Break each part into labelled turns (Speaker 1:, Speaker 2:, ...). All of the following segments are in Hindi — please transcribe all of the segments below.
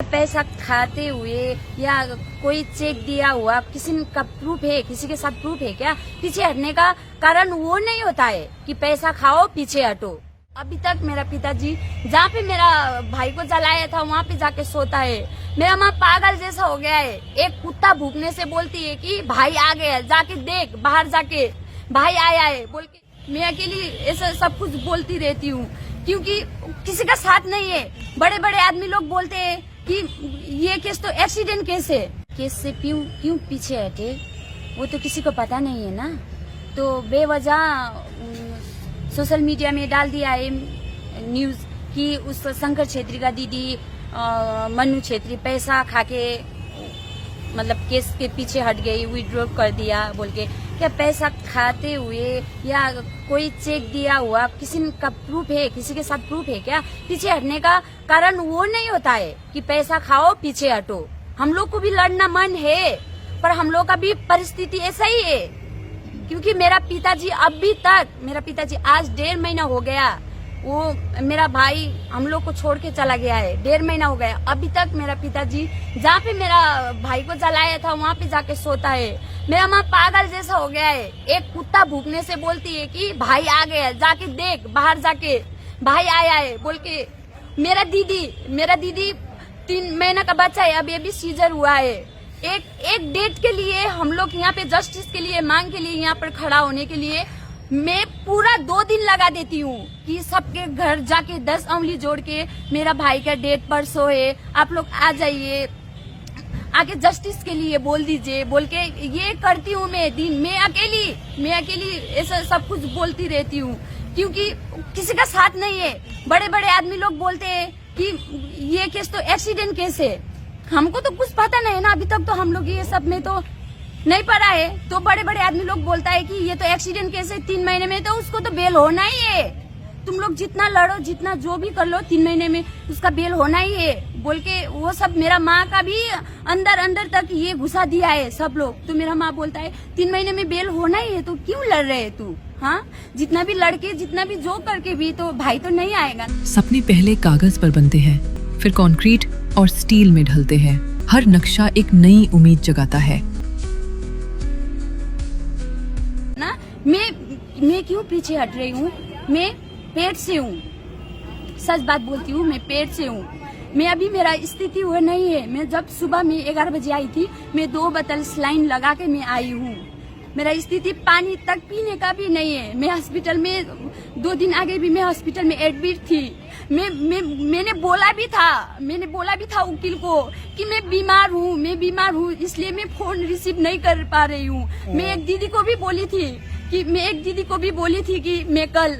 Speaker 1: पैसा खाते हुए या कोई चेक दिया हुआ किसी का प्रूफ है, किसी के साथ प्रूफ है क्या? पीछे हटने का कारण वो नहीं होता है कि पैसा खाओ पीछे हटो। अभी तक मेरा पिताजी जहाँ पे मेरा भाई को जलाया था वहाँ पे जाके सोता है। मेरा माँ पागल जैसा हो गया है। एक कुत्ता भूखने से बोलती है कि भाई आ गया, जाके देख, बाहर जाके भाई आया है बोल के मैं अकेली ऐसा सब कुछ बोलती रहती हूँ, क्योंकि किसी का साथ नहीं है। बड़े बड़े आदमी लोग बोलते हैं कि ये केस तो एक्सीडेंट केस है। केस से क्यों पीछे हटे वो तो किसी को पता नहीं है ना। तो बेवजह सोशल मीडिया में डाल दिया है न्यूज कि उस शंकर छेत्री का दीदी मनु छेत्री पैसा खाके मतलब केस के पीछे हट गई, विड्रॉ कर दिया बोल के। क्या पैसा खाते हुए या कोई चेक दिया हुआ किसी का प्रूफ है, किसी के साथ प्रूफ है क्या? पीछे हटने का कारण वो नहीं होता है कि पैसा खाओ पीछे हटो। हम लोग को भी लड़ना मन है, पर हम लोग का भी परिस्थिति ऐसा ही है, क्योंकि मेरा पिताजी आज 1.5 महीना हो गया, वो मेरा भाई हम लोग को छोड़ के चला गया है। 1.5 महीना हो गया। अभी तक मेरा पिताजी जहाँ पे मेरा भाई को जलाया था वहाँ पे जाके सोता है। मेरा माँ पागल जैसा हो गया है। एक कुत्ता भूखने से बोलती है कि भाई आ गया, जाके देख, बाहर जाके भाई आया है बोल के। मेरा दीदी 3 महीना का बच्चा है, अभी सीजर हुआ है। एक डेट के लिए हम लोग यहाँ पे जस्टिस के लिए मांग के लिए यहाँ पर खड़ा होने के लिए मैं पूरा 2 दिन लगा देती हूँ कि सबके घर जाके 10 उंगली जोड़ के मेरा भाई का डेट परसों है, आप लोग आ जाइए, आके जस्टिस के लिए बोल दीजिए बोल के ये करती हूँ। मैं अकेली ऐसा सब कुछ बोलती रहती हूँ, क्योंकि किसी का साथ नहीं है। बड़े बड़े आदमी लोग बोलते हैं कि ये केस तो एक्सीडेंट केस है। हमको तो कुछ पता नहीं है ना, अभी तक तो हम लोग ये सब में तो नहीं पड़ा है। तो बड़े बड़े आदमी लोग बोलता है कि ये तो एक्सीडेंट केस है, 3 महीने में तो उसको तो बेल होना ही है। तुम लोग जितना लड़ो, जितना जो भी कर लो, 3 महीने में उसका बेल होना ही है बोल के वो सब मेरा माँ का भी अंदर तक ये घुसा दिया है सब लोग। तो मेरा माँ बोलता है 3 महीने में बेल होना ही है, तो क्यों लड़ रहे है तू? हाँ, जितना भी लड़के, जितना भी जो करके भी तो भाई तो नहीं आएगा।
Speaker 2: सपने पहले कागज पर बनते हैं, फिर कंक्रीट और स्टील में ढलते हैं। हर नक्शा एक नई उम्मीद जगाता है
Speaker 1: ना। मैं क्यों पीछे हट रही हूँ? मैं पेट से हूँ, सच बात बोलती हूँ, मैं पेट से हूँ। मैं अभी मेरा स्थिति वो नहीं है। मैं जब सुबह में 11 बजे आई थी, मैं 2 बोतल सलाइन लगा के मैं आई हूँ। मेरा स्थिति पानी तक पीने का भी नहीं है। मैं हॉस्पिटल में 2 दिन आगे भी मैं हॉस्पिटल में एडमिट थी। मैंने बोला भी था वकील को कि मैं बीमार हूँ, इसलिए मैं फोन रिसीव नहीं कर पा रही हूँ। मैं एक दीदी को भी बोली थी कि मैं कल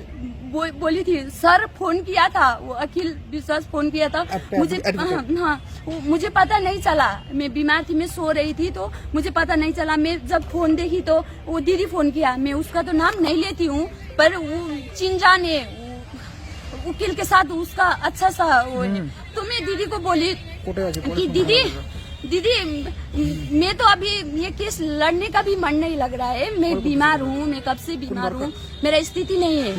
Speaker 1: बोली थी। सर फोन किया था, वो अखिल विश्वास फोन किया था मुझे पता नहीं चला। मैं बीमार थी, मैं सो रही थी, तो मुझे पता नहीं चला। मैं जब फोन देखी तो वो दीदी फोन किया। मैं उसका तो नाम नहीं लेती हूँ, पर वो चिंजान है, वकील के साथ उसका अच्छा सा वो है। तो मैं दीदी को बोली कि दीदी मैं तो अभी ये केस लड़ने का भी मन नहीं लग रहा है। मैं बीमार हूँ, मैं कब से बीमार हूँ, मेरा स्थिति नहीं है।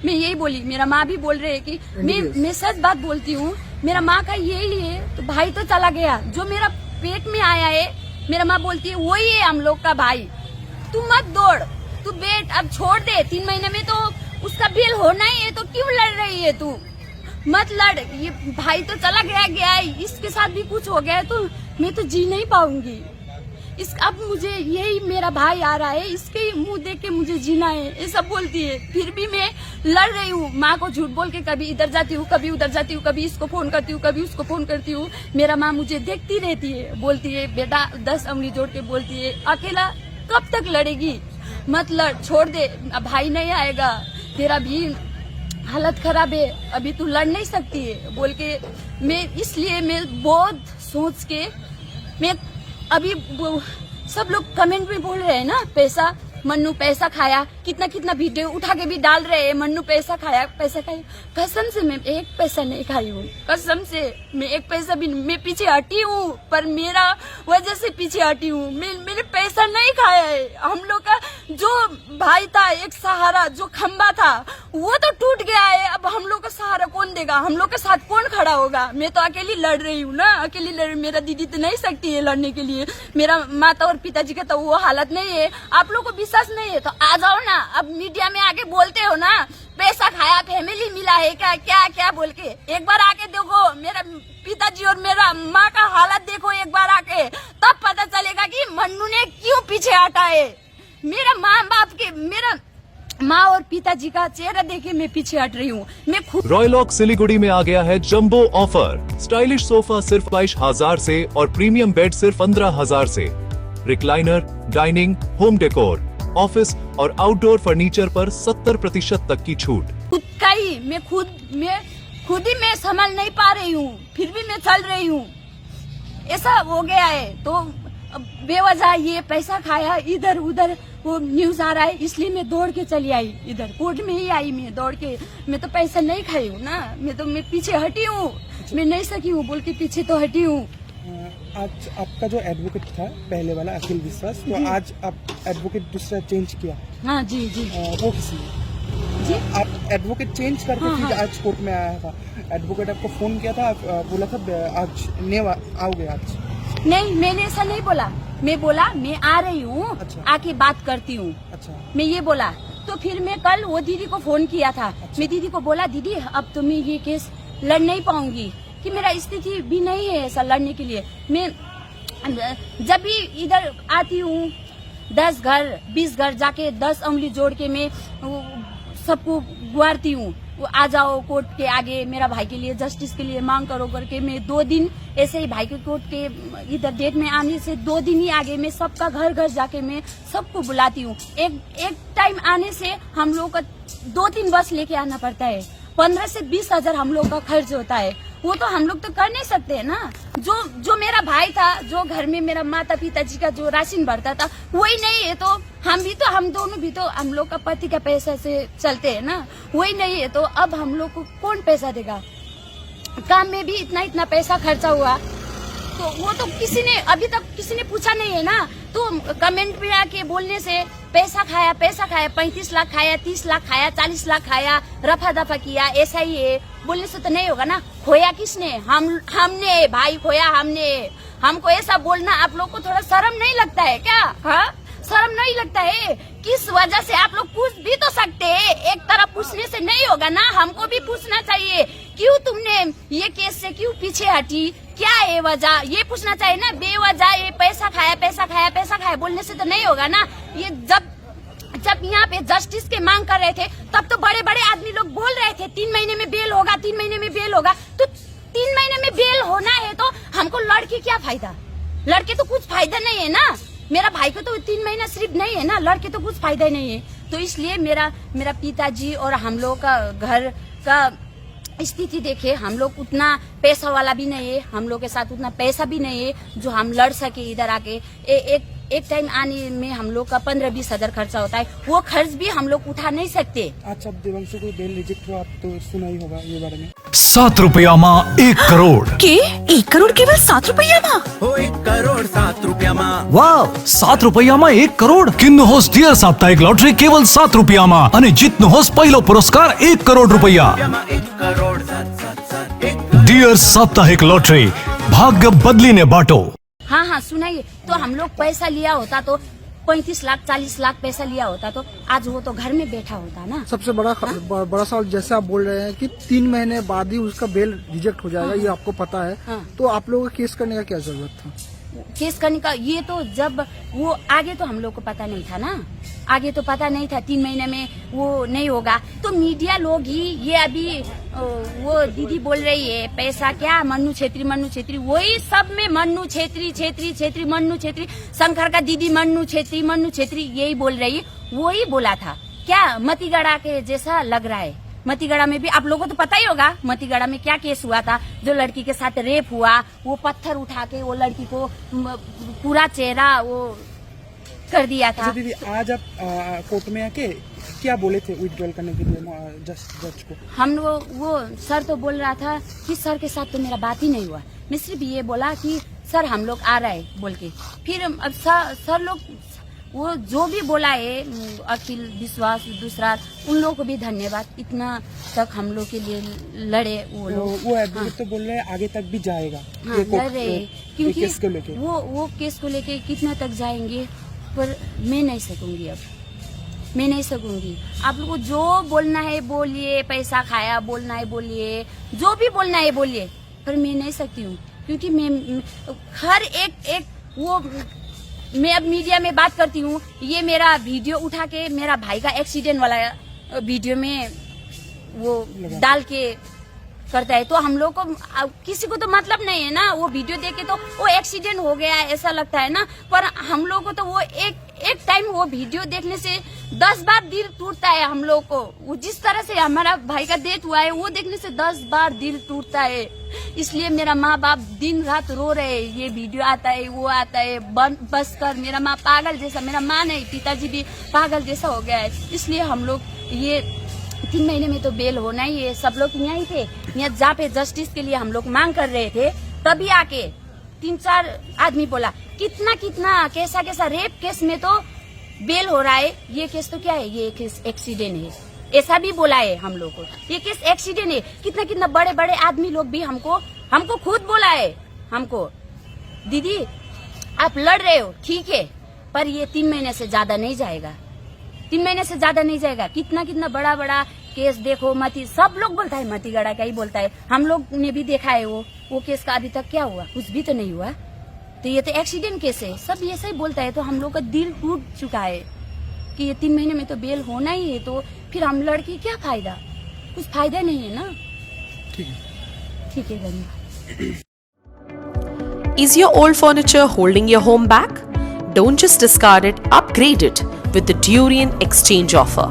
Speaker 1: मैं यही बोली। मेरा माँ भी बोल रहे है कि मैं सच बात बोलती हूँ। मेरा माँ का यही है। तो भाई तो चला गया, जो मेरा पेट में आया है, मेरा माँ बोलती है वही है हम लोग का भाई। तू मत दौड़, तू बैठ, अब छोड़ दे। 3 महीने में तो उसका बेल होना ही है, तो क्यों लड़ रही है तू? मत लड़। ये भाई तो चला गया, इसके साथ भी कुछ हो गया है तो मैं तो जी नहीं पाऊंगी। अब मुझे यही मेरा भाई आ रहा है, इसके मुंह देख के मुझे जीना है, ये सब बोलती है। फिर भी मैं लड़ रही हूँ। माँ को झूठ बोल के कभी इधर जाती हूँ, कभी उधर जाती हूँ, कभी इसको फोन करती हूँ, कभी उसको फोन करती हूँ। मेरा माँ मुझे देखती रहती है, बोलती है बेटा 10 उंगली जोड़ के बोलती है, अकेला कब तक लड़ेगी, मत लड़, छोड़ दे, अब भाई नहीं आएगा, तेरा भी हालत खराब है, अभी तू लड़ नहीं सकती है बोल के। इसलिए मैं बहुत सोच के मैं अभी सब लोग कमेंट में बोल रहे हैं ना, पैसा मन्नू पैसा खाया, कितना वीडियो उठा के भी डाल रहे हैं, मन्नू पैसा खाया। कसम से मैं 1 पैसा नहीं खाई हूँ, कसम से मैं 1 पैसा भी। मैं पीछे हटी हूँ, पर मेरा वजह से पीछे हटी हूँ। मैंने पैसा नहीं खाया है। हम लोग का जो भाई था, एक सहारा जो खंबा था, वो तो टूट गया है। अब हम लोग का सहारा कौन देगा? हम लोग के साथ कौन खड़ा होगा? मैं तो अकेली लड़ रही हूँ ना, अकेली लड़। मेरा दीदी तो नहीं सकती है लड़ने के लिए। मेरा माता और पिताजी का तो वो हालत नहीं है। आप लोग को विश्वास नहीं है तो आ जाओ ना, अब मीडिया में आके बोलते हो ना, पैसा खाया, फैमिली मिला है क्या क्या क्या बोल के। एक बार आके देखो, मेरा पिताजी और मेरा माँ का हालत देखो एक बार आके, तब पता चलेगा कि मन्नू ने क्यों पीछे हटा है। मेरा माँ बाप के, मेरा माँ और पिताजी का चेहरा देखे मैं पीछे हट रही हूँ। मैं खुद
Speaker 3: रॉयलॉक सिलीगुड़ी में आ गया है जंबो ऑफर। स्टाइलिश सोफा सिर्फ 22,000 से और प्रीमियम बेड सिर्फ 15,000 से। Recliner, dining, home decor, office और आउटडोर फर्नीचर पर 70% तक की छूट।
Speaker 1: खुद का ही मैं खुद ही मैं संभाल नहीं पा रही हूँ, फिर भी मैं चल रही हूँ। ऐसा हो गया है तो बेवजह ये पैसा खाया, इधर उधर वो न्यूज आ रहा है, इसलिए मैं दौड़ के चली आई इधर, कोर्ट में ही आई मैं दौड़ के। मैं तो पैसा नहीं खाई हूँ ना, मैं पीछे हटी हूँ, मैं नहीं सकी हूँ बोल के पीछे तो हटी हूँ।
Speaker 4: आज आपका जो एडवोकेट था पहले वाला अखिल विश्वास, तो आज आप एडवोकेट दूसरा चेंज किया।
Speaker 1: हाँ जी जी
Speaker 4: वो किसी
Speaker 1: जी।
Speaker 4: आप एडवोकेट चेंज करके फिर आज कोर्ट में आया था। एडवोकेट आपको फोन किया था, बोला था आज नहीं आओगे आज?
Speaker 1: नहीं, मैंने ऐसा नहीं बोला। मैं बोला मैं आ रही हूँ,
Speaker 4: अच्छा।
Speaker 1: आके बात करती हूँ।
Speaker 4: अच्छा।
Speaker 1: मैं ये बोला तो फिर मैं कल वो दीदी को फोन किया था।
Speaker 4: अच्छा।
Speaker 1: मैं दीदी को बोला दीदी अब तो मैं ये केस लड़ नहीं पाऊंगी, कि मेरा स्थिति भी नहीं है ऐसा लड़ने के लिए। मैं जब भी इधर आती हूँ 10 घर 20 घर जाके 10 उंगली जोड़ के मैं सबको गुहारती हूँ, वो आ जाओ कोर्ट के आगे, मेरा भाई के लिए जस्टिस के लिए मांग करो करके। मैं 2 दिन ऐसे ही भाई के कोर्ट के इधर डेट में आने से 2 दिन ही आगे मैं सबका घर घर जाके मैं सबको बुलाती हूँ। एक टाइम आने से हम लोग का 2-3 बस लेके आना पड़ता है, 15 से 20 हजार हम लोग का खर्च होता है। वो तो हम लोग तो कर नहीं सकते है ना। जो मेरा भाई था, जो घर में मेरा माता पिताजी का जो राशन भरता था, वही नहीं है तो हम दोनों भी तो हम लोग का पति का पैसा से चलते हैं ना, वही नहीं है तो अब हम लोग को कौन पैसा देगा? काम में भी इतना पैसा खर्चा हुआ, तो वो तो अभी तक किसी ने पूछा नहीं है ना। तो कमेंट में आके बोलने से पैसा खाया 35 लाख खाया, 30 लाख खाया, 40 लाख खाया, रफा दफा किया, ऐसा ही है बोलने से तो नहीं होगा ना। खोया किसने? हमने भाई खोया हमने। हमको ऐसा बोलना आप लोग को थोड़ा शर्म नहीं लगता है क्या? हाँ, शर्म नहीं लगता है? किस वजह से आप लोग पूछ भी तो सकते हैं, एक तरफ पूछने से नहीं होगा ना, हमको भी पूछना चाहिए। क्यों तुमने ये केस से क्यों पीछे हटी, क्या है वजह, ये पूछना चाहिए ना। बेवजह ये पैसा खाया बोलने से तो नहीं होगा ना। ये जब यहाँ पे जस्टिस के मांग कर रहे थे तब तो बड़े बड़े आदमी लोग बोल रहे थे 3 महीने में बेल होगा, 3 महीने में बेल होगा। तो 3 महीने में बेल होना है तो हमको लड़के क्या फायदा? लड़के तो कुछ फायदा नहीं है ना। मेरा भाई को तो 3 महीना सिर्फ नहीं है ना, लड़के तो कुछ फायदा ही नहीं है। तो इसलिए मेरा पिताजी और हम लोग का घर का स्थिति देखे, हम लोग उतना पैसा वाला भी नहीं है, हम लोग के साथ उतना पैसा भी नहीं है जो हम लड़ सके इधर आके। एक टाइम आने में हम लोग का 15-20 हजार खर्चा होता है, वो खर्च भी हम लोग उठा नहीं सकते।
Speaker 4: अच्छा, अब देवांशु को बेल रिजेक्ट हुआ, आप तो सुना ही होगा ये बारे में।
Speaker 5: 7 रुपया माँ 1 करोड़
Speaker 2: के 1 करोड़ केवल 7 रुपया माँ?
Speaker 6: 1 करोड़ 7 रुपया माँ।
Speaker 5: વાવ 7 રૂપિયામાં 1 કરોડ કિન્નહોસ ડિયર સાપ્તાહિક લોટરી કેવલ 7 રૂપિયામાં અને જીતનહોસ પહેલો પુરસ્કાર 1 કરોડ રૂપિયા
Speaker 6: 1 करोड़ 7
Speaker 5: ડિયર સાપ્તાહિક લોટરી ભાગ્ય બદલીને બાટો।
Speaker 1: हाँ सुनाइए। तो हम लोग पैसा लिया होता तो 35 लाख 40 लाख पैसा लिया होता तो आज वो तो घर में बैठा होता ना।
Speaker 4: सबसे बड़ा सवाल, जैसे आप बोल रहे हैं कि 3 महीने बाद ही उसका बेल रिजेक्ट हो जाएगा, ये आपको पता है, तो आप लोगों को केस करने का क्या जरूरत था?
Speaker 1: केस करने का ये तो जब वो आगे तो हम लोग को पता नहीं था ना, आगे तो पता नहीं था 3 महीने में वो नहीं होगा। तो मीडिया लोग ही ये अभी वो दीदी बोल रही है पैसा क्या, मन्नू छेत्री वही सब में मन्नू छेत्री मन्नू छेत्री, शंकर का दीदी मन्नू छेत्री यही बोल रही है। वही बोला था क्या मतीगढ़ा के जैसा लग रहा है। मतीगढ़ा में भी आप लोगों को तो पता ही होगा मतीगढ़ा में क्या केस हुआ था, जो लड़की के साथ रेप हुआ, वो पत्थर उठा के वो लड़की को पूरा चेहरा वो कर दिया था।
Speaker 4: अच्छा दीदी, आज आप कोर्ट में आके क्या बोले थे विड्रॉल करने के लिए जज को?
Speaker 1: हम लोग वो सर तो बोल रहा था कि सर के साथ तो मेरा बात ही नहीं हुआ। मैं सिर्फ ये बोला कि सर हम लोग आ रहे हैं बोल के। फिर अब सर लोग वो जो भी बोला है अखिल विश्वास दूसरा, उन लोगों को भी धन्यवाद, इतना तक हम लोग के लिए लड़े वो लोग।
Speaker 7: वो एडवोकेट तो बोल रहे हैं आगे तक भी जाएगा।
Speaker 1: हाँ, लड़ रहे हैं, क्योंकि
Speaker 7: केस को लेके
Speaker 1: वो केस को लेके कितना तक जाएंगे, पर मैं नहीं सकूंगी, अब मैं नहीं सकूंगी। आप लोग को जो बोलना है बोलिए, पैसा खाया बोलना है बोलिए, जो भी बोलना है बोलिए, पर मैं नहीं सकती हूँ, क्योंकि मैं हर एक वो, मैं अब मीडिया में बात करती हूँ, ये मेरा वीडियो उठा के मेरा भाई का एक्सीडेंट वाला वीडियो में वो डाल के करता है, तो हम लोग को किसी को तो मतलब नहीं है ना, वो वीडियो देख के तो वो एक्सीडेंट हो गया है ऐसा लगता है ना, पर हम लोग को तो वो एक टाइम वो वीडियो देखने से 10 बार दिल टूटता है हम लोग को। वो जिस तरह से हमारा भाई का डेथ हुआ है वो देखने से 10 बार दिल टूटता है, इसलिए मेरा माँ बाप दिन रात रो रहे हैं, ये वीडियो आता है वो आता है, बस कर, मेरा माँ पागल जैसा, मेरा माँ नहीं पिताजी भी पागल जैसा हो गया है, इसलिए हम लोग ये 3 महीने में तो बेल होना ही है। सब लोग यहाँ ही थे, यहाँ जहाँ पे जस्टिस के लिए हम लोग मांग कर रहे थे, तभी आके 3-4 आदमी बोला कितना कैसा रेप केस में तो बेल हो रहा है, ये केस तो क्या है, ये केस एक्सीडेंट है, ऐसा भी बोला है हम लोग को, ये केस एक्सीडेंट है। कितना बड़े आदमी लोग भी हमको खुद बोला है, हमको दीदी आप लड़ रहे हो ठीक है, पर ये 3 महीने से ज्यादा नहीं जाएगा, 3 महीने से ज्यादा नहीं जाएगा। कितना बड़ा केस देखो, मती सब लोग बोलता है, मतीगढ़ा का ही बोलता है, हम लोग ने भी देखा है वो केस का अभी तक क्या हुआ, कुछ भी तो नहीं हुआ, तो ये तो एक्सीडेंट केस है, सब ऐसा ही बोलता है, तो हम लोग का दिल टूट चुका है कि ये 3 महीने में तो बेल होना ही है, तो फिर हम लड़के क्या फायदा, कुछ फायदा नहीं है ना। ठीक है धन्यवाद।
Speaker 8: Is your old furniture holding your home back? Don't just discard it, upgrade it with the Durian Exchange offer.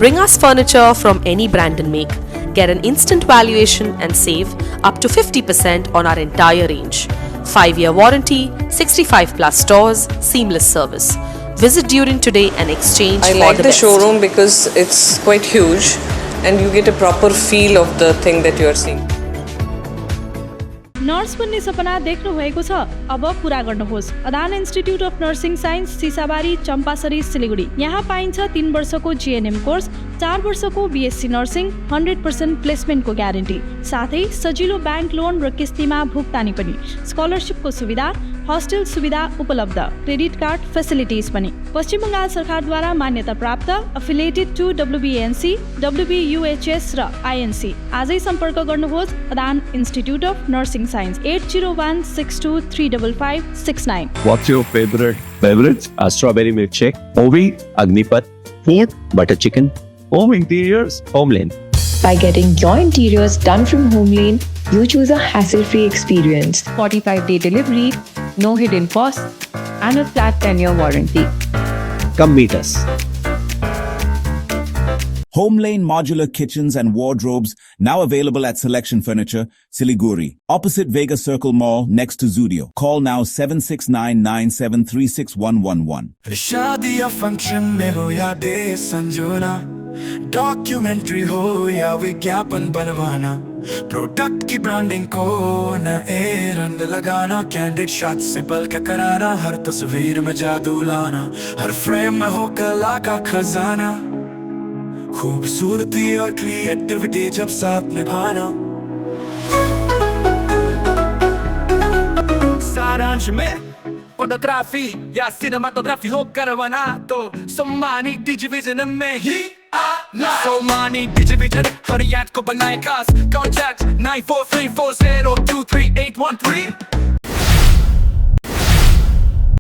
Speaker 8: Bring us furniture from any brand and make. Get an instant valuation and save up to 50% on our entire range. 5-year warranty, 65 plus stores, seamless service. Visit Durian today and exchange
Speaker 9: I
Speaker 8: for
Speaker 9: like the
Speaker 8: best.
Speaker 9: showroom because it's quite huge and you get a proper feel of the thing that you are seeing.
Speaker 10: Nurse बन्ने सपना देख्नु भएको छ, अब पूरा गर्नुहोस्। Adan institute of nursing science, Sisabari, Champasari, Siliguri. यहाँ पाइन्छ 3 वर्षको जीएनएम कोर्स, 4 वर्षको बीएससी नर्सिङ, 100% प्लेसमेन्टको ग्यारेन्टी, साथै सजिलो ब्याङ्क लोन र किस्तीमा भुक्तानी पनि, स्कलरसिपको सुविधा, हस्टेल सुविधा उपलब्ध, क्रेडिट कार्ड फेसिलिटिज पनि। पश्चिम बङ्गाल सरकारद्वारा मान्यता प्राप्त, एफिलिएटेड टु WBNC, WBUHS र INC। आजै सम्पर्क गर्नुहोस् Adan institute of nursing science, 8016235569।
Speaker 11: What's your favorite beverage? A strawberry milkshake, Ovi, Agnipat, food, butter chicken, home interiors, Homeland.
Speaker 12: By getting your interiors done from Homeland, you choose a hassle-free experience. 45-day delivery, no hidden costs, and a flat 10-year warranty.
Speaker 11: Come meet us.
Speaker 13: Homelane Modular Kitchens and Wardrobes, now available at Selection Furniture, Siliguri, opposite Vega Circle Mall, next to Zudio. Call now 76997361111.
Speaker 6: शादी या फंक्शन में हो या डे संजोना, डॉक्यूमेंट्री हो या विज्ञापन बनवाना, प्रोडक्ट की ब्रांडिंग को नए रंग लगाना, कैंडिड शॉट से बल्कि कराना, हर तस्वीर में जादू लाना, हर फ्रेम में हो कला का खजाना, खूबसूरती और क्रिएटिविटी जब साथ निभाना। सारांश में फोटोग्राफी या सिनेमाटोग्राफी हो करवाना, तो सोमानी डिजिविजन में ही आना। सोमानी डिजिविजन हर याद को बनाए खास, कॉन्टैक्ट 9434023813।